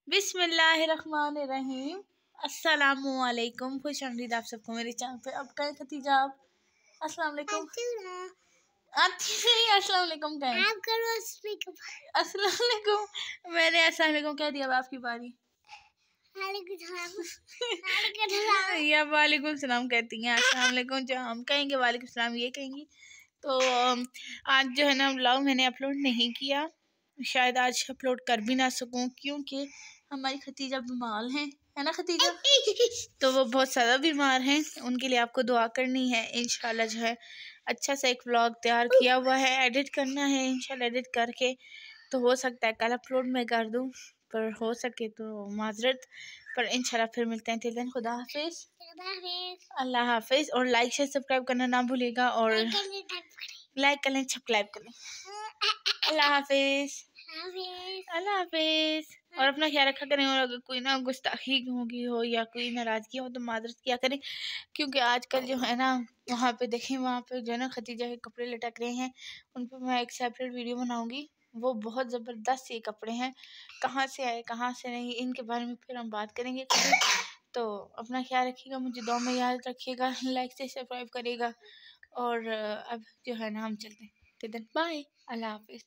बिस्मिल्लाहिर्रहमानिर्रहीम। अस्सलामुअलैकुम, खुश आमदीद आप सबको मेरे चैनल पे। अब कहें खतीजा आप अस्सलाम वालेकुम। अस्सलाम वालेकुम कहें। आप करो अस्सलाम वालेकुम। मैंने अस्सलाम वालेकुम कह दिया, अब आपकी बारी। या वालेकुम सलाम कहती हैं, अस्सलाम वालेकुम जो हम कहेंगे वालेकुम सलाम ये कहेंगी। तो आज जो है ना व्लॉग मैंने अपलोड नहीं किया, शायद आज अपलोड कर भी ना सकूं क्योंकि हमारी खतीजा बीमार हैं, है ना खतीजा। तो वो बहुत ज़्यादा बीमार हैं, उनके लिए आपको दुआ करनी है। इंशाल्लाह जो है अच्छा सा एक व्लॉग तैयार किया हुआ है, एडिट करना है। इंशाल्लाह एडिट करके तो हो सकता है कल अपलोड मैं कर दूं, पर हो सके तो माजरत, पर इंशाल्लाह फिर मिलते हैं। टिल देन खुदा हाफिज़, अल्लाह हाफिज़। और लाइक शेयर सब्सक्राइब करना ना भूलिएगा, और लाइक कर लें, सब्सक्राइब कर लें। अल्लाह हाफिज़, अल्लाह हाफिज़। और अपना ख्याल रखा करें, और अगर कोई ना गुस्ताखी होगी हो या कोई नाराज़गी हो तो माजरत किया करें, क्योंकि आजकल जो है ना वहाँ पे देखें, वहाँ पे जो है ना खतीजा के कपड़े लटक रहे हैं, उन पर मैं एक सेपरेट वीडियो बनाऊंगी। वो बहुत ज़बरदस्त ये कपड़े हैं, कहाँ से आए कहाँ से नहीं, इनके बारे में फिर हम बात करेंगे कभी। तो अपना ख्याल रखिएगा, मुझे दुआ में याद रखिएगा, लाइक से सब्सक्राइब करिएगा। और अब जो है ना हम चलते हैं। बाय, अल्लाह हाफिज़।